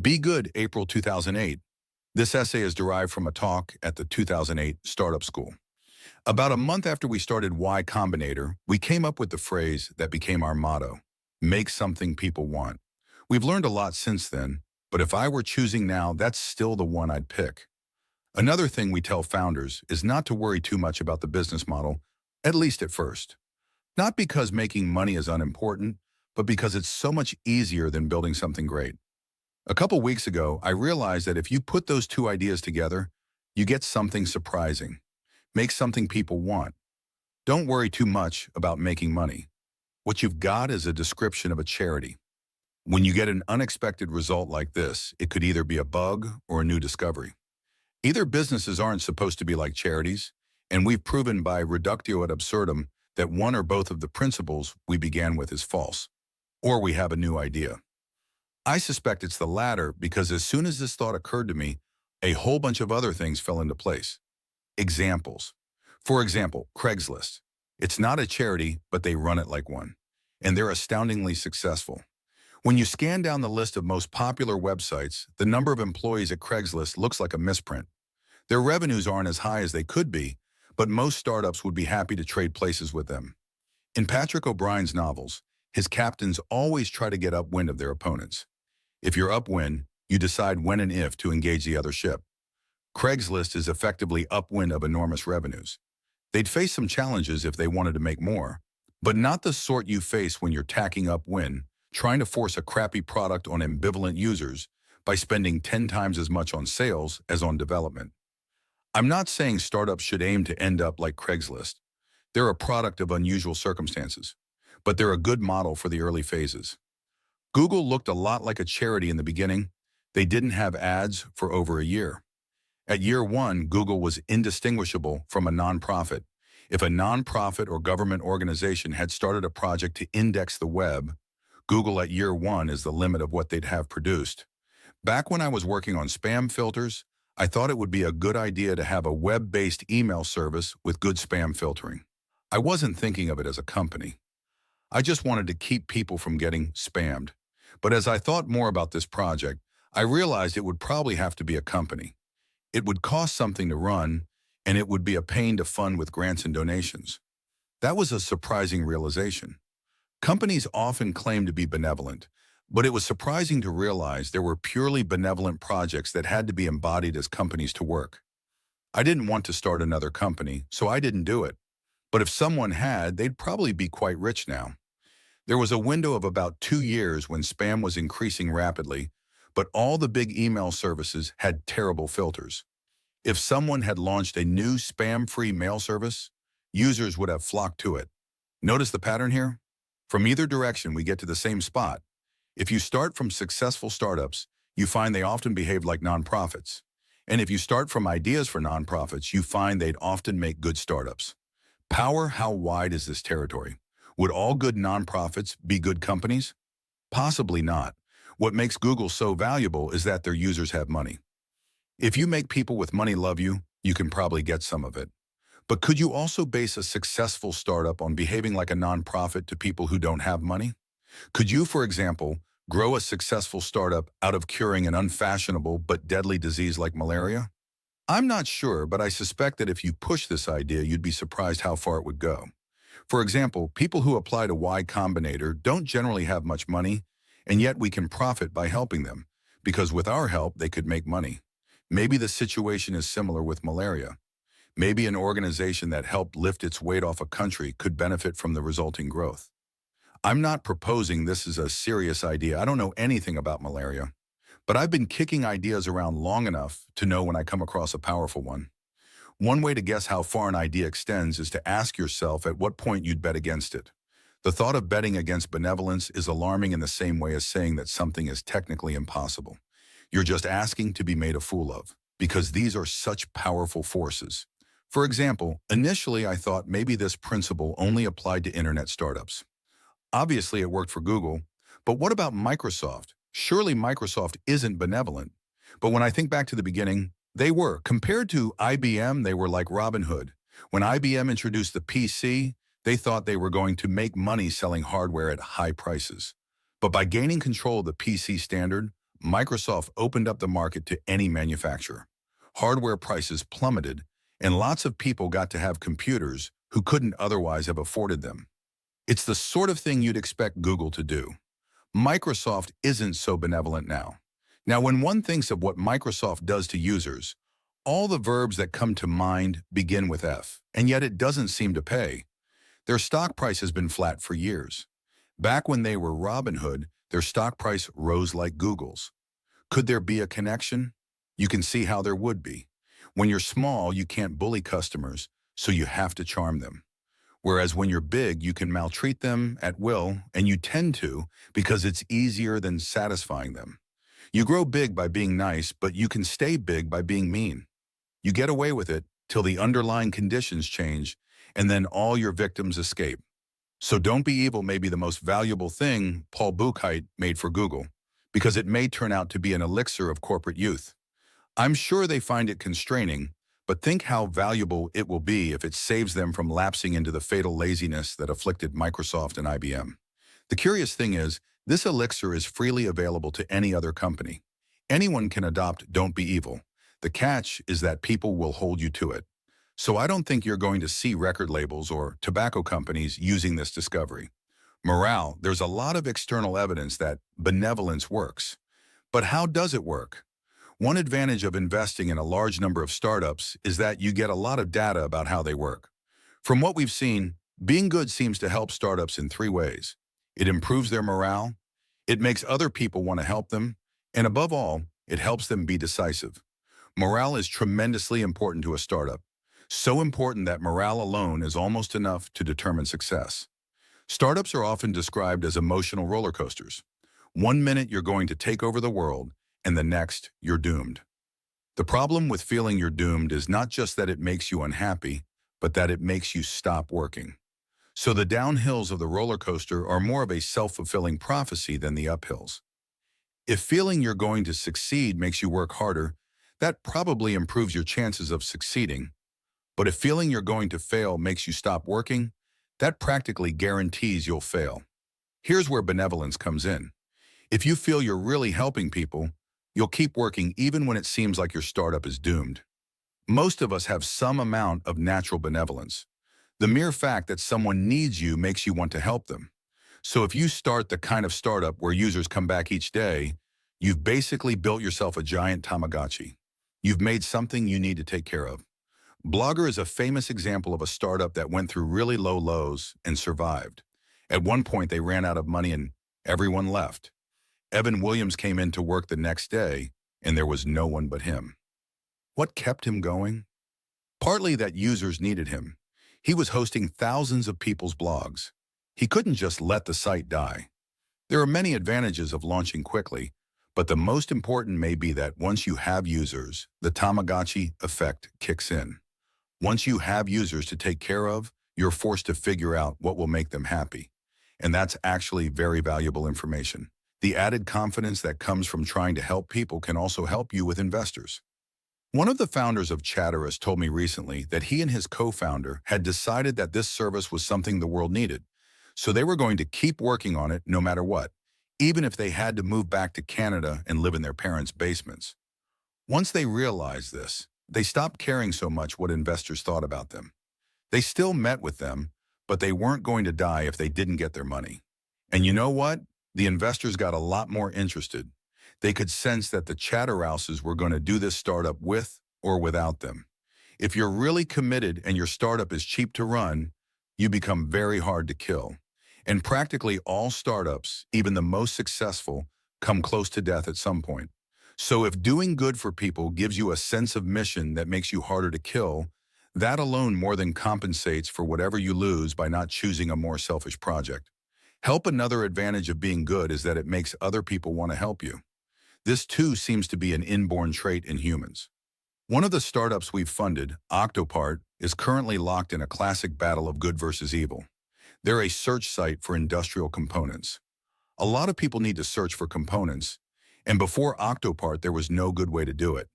Be Good, April 2008. This essay is derived from a talk at the 2008 Startup School. About a month after we started Y Combinator, we came up with the phrase that became our motto: make something people want. We've learned a lot since then, but if I were choosing now, that's still the one I'd pick. Another thing we tell founders is not to worry too much about the business model, at least at first. Not because making money is unimportant, but because it's so much easier than building something great. A couple weeks ago, I realized that if you put those two ideas together, you get something surprising. Make something people want. Don't worry too much about making money. What you've got is a description of a charity. When you get an unexpected result like this, it could either be a bug or a new discovery. Either businesses aren't supposed to be like charities, and we've proven by reductio ad absurdum that one or both of the principles we began with is false, or we have a new idea. I suspect it's the latter because as soon as this thought occurred to me, a whole bunch of other things fell into place. Examples. For example, Craigslist. It's not a charity, but they run it like one. And they're astoundingly successful. When you scan down the list of most popular websites, the number of employees at Craigslist looks like a misprint. Their revenues aren't as high as they could be, but most startups would be happy to trade places with them. In Patrick O'Brien's novels, his captains always try to get upwind of their opponents. If you're upwind, you decide when and if to engage the other ship. Craigslist is effectively upwind of enormous revenues. They'd face some challenges if they wanted to make more, but not the sort you face when you're tacking upwind, trying to force a crappy product on ambivalent users by spending 10 times as much on sales as on development. I'm not saying startups should aim to end up like Craigslist. They're a product of unusual circumstances, but they're a good model for the early phases. Google looked a lot like a charity in the beginning. They didn't have ads for over a year. At year one, Google was indistinguishable from a nonprofit. If a nonprofit or government organization had started a project to index the web, Google at year one is the limit of what they'd have produced. Back when I was working on spam filters, I thought it would be a good idea to have a web-based email service with good spam filtering. I wasn't thinking of it as a company. I just wanted to keep people from getting spammed. But as I thought more about this project, I realized it would probably have to be a company. It would cost something to run, and it would be a pain to fund with grants and donations. That was a surprising realization. Companies often claim to be benevolent, but it was surprising to realize there were purely benevolent projects that had to be embodied as companies to work. I didn't want to start another company, so I didn't do it. But if someone had, they'd probably be quite rich now. There was a window of about 2 years when spam was increasing rapidly, but all the big email services had terrible filters. If someone had launched a new spam-free mail service, users would have flocked to it. Notice the pattern here? From either direction, we get to the same spot. If you start from successful startups, you find they often behave like nonprofits. And if you start from ideas for nonprofits, you find they'd often make good startups. Power, how wide is this territory? Would all good nonprofits be good companies? Possibly not. What makes Google so valuable is that their users have money. If you make people with money love you, you can probably get some of it. But could you also base a successful startup on behaving like a nonprofit to people who don't have money? Could you, for example, grow a successful startup out of curing an unfashionable but deadly disease like malaria? I'm not sure, but I suspect that if you push this idea, you'd be surprised how far it would go. For example, people who apply to Y Combinator don't generally have much money, and yet we can profit by helping them, because with our help, they could make money. Maybe the situation is similar with malaria. Maybe an organization that helped lift its weight off a country could benefit from the resulting growth. I'm not proposing this is a serious idea. I don't know anything about malaria, but I've been kicking ideas around long enough to know when I come across a powerful one. One way to guess how far an idea extends is to ask yourself at what point you'd bet against it. The thought of betting against benevolence is alarming in the same way as saying that something is technically impossible. You're just asking to be made a fool of, because these are such powerful forces. For example, initially I thought maybe this principle only applied to internet startups. Obviously it worked for Google, but what about Microsoft? Surely Microsoft isn't benevolent. But when I think back to the beginning, they were. Compared to IBM, they were like Robin Hood. When IBM introduced the PC, they thought they were going to make money selling hardware at high prices. But by gaining control of the PC standard, Microsoft opened up the market to any manufacturer. Hardware prices plummeted, and lots of people got to have computers who couldn't otherwise have afforded them. It's the sort of thing you'd expect Google to do. Microsoft isn't so benevolent now. Now, when one thinks of what Microsoft does to users, all the verbs that come to mind begin with F, and yet it doesn't seem to pay. Their stock price has been flat for years. Back when they were Robinhood, their stock price rose like Google's. Could there be a connection? You can see how there would be. When you're small, you can't bully customers, so you have to charm them. Whereas when you're big, you can maltreat them at will, and you tend to because it's easier than satisfying them. You grow big by being nice, but you can stay big by being mean. You get away with it till the underlying conditions change, and then all your victims escape. So Don't Be Evil may be the most valuable thing Paul Buchheit made for Google, because it may turn out to be an elixir of corporate youth. I'm sure they find it constraining, but think how valuable it will be if it saves them from lapsing into the fatal laziness that afflicted Microsoft and IBM. The curious thing is, this elixir is freely available to any other company. Anyone can adopt Don't Be Evil. The catch is that people will hold you to it. So I don't think you're going to see record labels or tobacco companies using this discovery. Morale, there's a lot of external evidence that benevolence works. But how does it work? One advantage of investing in a large number of startups is that you get a lot of data about how they work. From what we've seen, being good seems to help startups in three ways. It improves their morale, it makes other people want to help them, and above all, it helps them be decisive. Morale is tremendously important to a startup. So important that morale alone is almost enough to determine success. Startups are often described as emotional roller coasters. One minute you're going to take over the world, and the next you're doomed. The problem with feeling you're doomed is not just that it makes you unhappy, but that it makes you stop working. So the downhills of the roller coaster are more of a self-fulfilling prophecy than the uphills. If feeling you're going to succeed makes you work harder, that probably improves your chances of succeeding. But if feeling you're going to fail makes you stop working, that practically guarantees you'll fail. Here's where benevolence comes in. If you feel you're really helping people, you'll keep working even when it seems like your startup is doomed. Most of us have some amount of natural benevolence. The mere fact that someone needs you makes you want to help them. So if you start the kind of startup where users come back each day, you've basically built yourself a giant Tamagotchi. You've made something you need to take care of. Blogger is a famous example of a startup that went through really low lows and survived. At one point, they ran out of money and everyone left. Evan Williams came in to work the next day, and there was no one but him. What kept him going? Partly that users needed him. He was hosting thousands of people's blogs. He couldn't just let the site die. There are many advantages of launching quickly, but the most important may be that once you have users, the Tamagotchi effect kicks in. Once you have users to take care of, you're forced to figure out what will make them happy. And that's actually very valuable information. The added confidence that comes from trying to help people can also help you with investors. One of the founders of Chatterus told me recently that he and his co-founder had decided that this service was something the world needed, so they were going to keep working on it no matter what, even if they had to move back to Canada and live in their parents' basements. Once they realized this, they stopped caring so much what investors thought about them. They still met with them, but they weren't going to die if they didn't get their money. And you know what? The investors got a lot more interested. They could sense that the Chatterouses were going to do this startup with or without them. If you're really committed and your startup is cheap to run, you become very hard to kill. And practically all startups, even the most successful, come close to death at some point. So if doing good for people gives you a sense of mission that makes you harder to kill, that alone more than compensates for whatever you lose by not choosing a more selfish project. Help. Another advantage of being good is that it makes other people want to help you. This too seems to be an inborn trait in humans. One of the startups we've funded, Octopart, is currently locked in a classic battle of good versus evil. They're a search site for industrial components. A lot of people need to search for components, and before Octopart there was no good way to do it.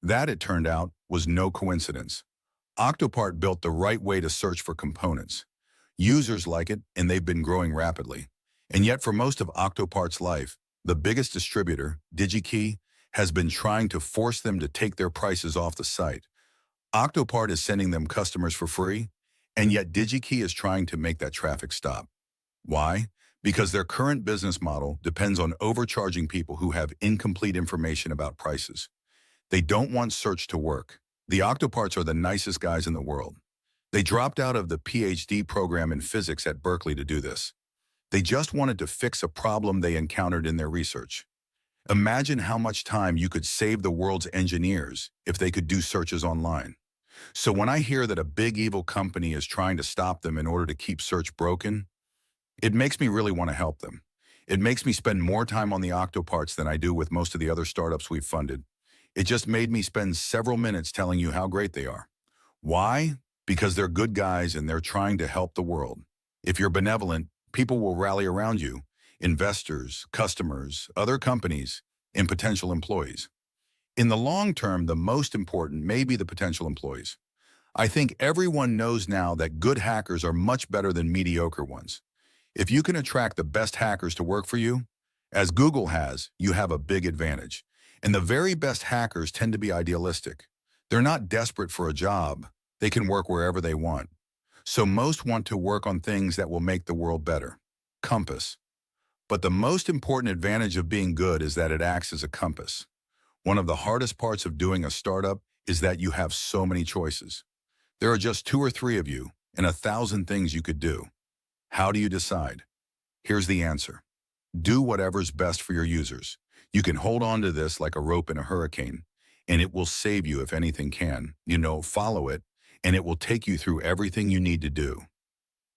That, it turned out, was no coincidence. Octopart built the right way to search for components. Users like it, and they've been growing rapidly. And yet for most of Octopart's life, the biggest distributor, DigiKey, has been trying to force them to take their prices off the site. Octopart is sending them customers for free, and yet DigiKey is trying to make that traffic stop. Why? Because their current business model depends on overcharging people who have incomplete information about prices. They don't want search to work. The Octoparts are the nicest guys in the world. They dropped out of the PhD program in physics at Berkeley to do this. They just wanted to fix a problem they encountered in their research. Imagine how much time you could save the world's engineers if they could do searches online. So when I hear that a big evil company is trying to stop them in order to keep search broken, it makes me really want to help them. It makes me spend more time on the Octoparts than I do with most of the other startups we've funded. It just made me spend several minutes telling you how great they are. Why? Because they're good guys and they're trying to help the world. If you're benevolent, people will rally around you. Investors, customers, other companies, and potential employees. In the long term, the most important may be the potential employees. I think everyone knows now that good hackers are much better than mediocre ones. If you can attract the best hackers to work for you, as Google has, you have a big advantage. And the very best hackers tend to be idealistic. They're not desperate for a job. They can work wherever they want. So most want to work on things that will make the world better. Compass. But the most important advantage of being good is that it acts as a compass. One of the hardest parts of doing a startup is that you have so many choices. There are just 2 or 3 of you and 1,000 things you could do. How do you decide? Here's the answer. Do whatever's best for your users. You can hold on to this like a rope in a hurricane, and it will save you if anything can. Follow it, and it will take you through everything you need to do.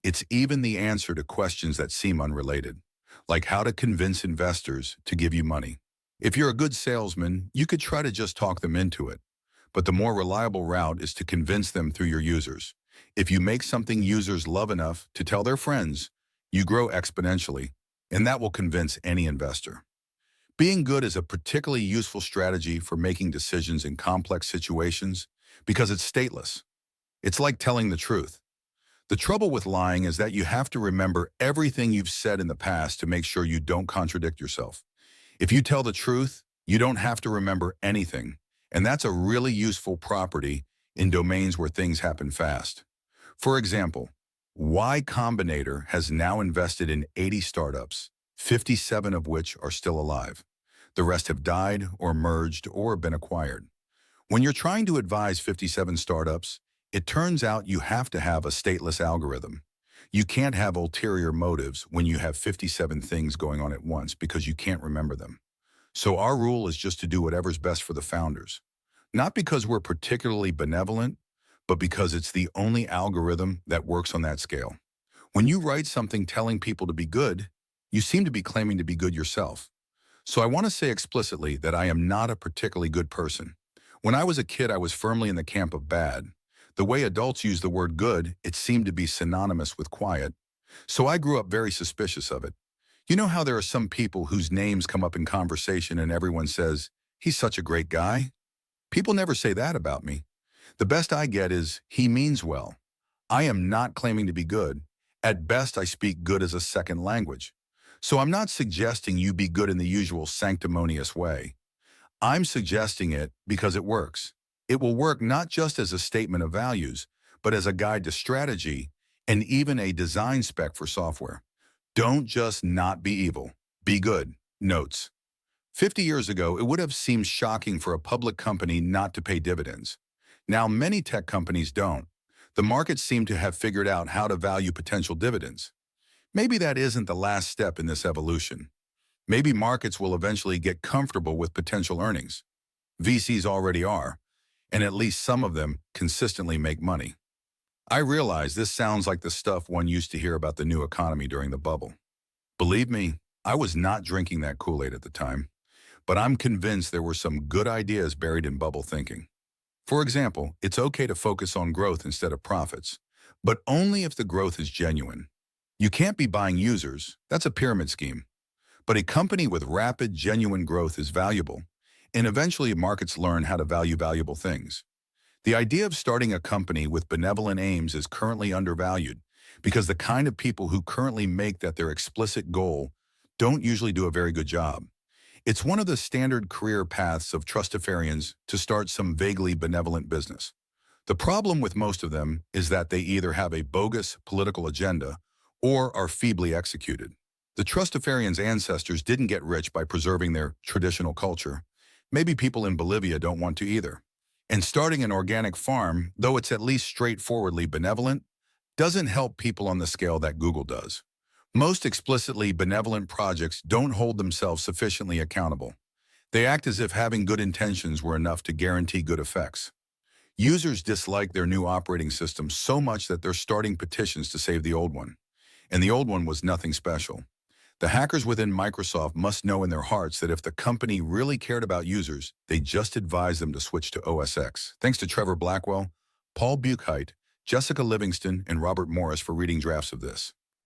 It's even the answer to questions that seem unrelated, like how to convince investors to give you money. If you're a good salesman, you could try to just talk them into it. But the more reliable route is to convince them through your users. If you make something users love enough to tell their friends, you grow exponentially, and that will convince any investor. Being good is a particularly useful strategy for making decisions in complex situations because it's stateless. It's like telling the truth. The trouble with lying is that you have to remember everything you've said in the past to make sure you don't contradict yourself. If you tell the truth, you don't have to remember anything, and that's a really useful property in domains where things happen fast. For example, Y Combinator has now invested in 80 startups, 57 of which are still alive. The rest have died or merged or been acquired. When you're trying to advise 57 startups, it turns out you have to have a stateless algorithm. You can't have ulterior motives when you have 57 things going on at once because you can't remember them. So our rule is just to do whatever's best for the founders. Not because we're particularly benevolent, but because it's the only algorithm that works on that scale. When you write something telling people to be good, you seem to be claiming to be good yourself. So I want to say explicitly that I am not a particularly good person. When I was a kid, I was firmly in the camp of bad. The way adults use the word good, it seemed to be synonymous with quiet. So I grew up very suspicious of it. You know how there are some people whose names come up in conversation and everyone says, "He's such a great guy"? People never say that about me. The best I get is, "He means well." I am not claiming to be good. At best, I speak good as a second language. So I'm not suggesting you be good in the usual sanctimonious way. I'm suggesting it because it works. It will work not just as a statement of values, but as a guide to strategy and even a design spec for software. Don't just not be evil. Be good. Notes. 50 years ago, it would have seemed shocking for a public company not to pay dividends. Now, many tech companies don't. The markets seem to have figured out how to value potential dividends. Maybe that isn't the last step in this evolution. Maybe markets will eventually get comfortable with potential earnings. VCs already are, and at least some of them consistently make money. I realize this sounds like the stuff one used to hear about the new economy during the bubble. Believe me, I was not drinking that Kool-Aid at the time, but I'm convinced there were some good ideas buried in bubble thinking. For example, it's okay to focus on growth instead of profits, but only if the growth is genuine. You can't be buying users, that's a pyramid scheme. But a company with rapid, genuine growth is valuable, and eventually markets learn how to value valuable things. The idea of starting a company with benevolent aims is currently undervalued because the kind of people who currently make that their explicit goal don't usually do a very good job. It's one of the standard career paths of trustafarians to start some vaguely benevolent business. The problem with most of them is that they either have a bogus political agenda or are feebly executed. The trustafarians' ancestors didn't get rich by preserving their traditional culture. Maybe people in Bolivia don't want to either. And starting an organic farm, though it's at least straightforwardly benevolent, doesn't help people on the scale that Google does. Most explicitly benevolent projects don't hold themselves sufficiently accountable. They act as if having good intentions were enough to guarantee good effects. Users dislike their new operating system so much that they're starting petitions to save the old one. And the old one was nothing special. The hackers within Microsoft must know in their hearts that if the company really cared about users, they'd just advise them to switch to OS X. Thanks to Trevor Blackwell, Paul Buchheit, Jessica Livingston, and Robert Morris for reading drafts of this.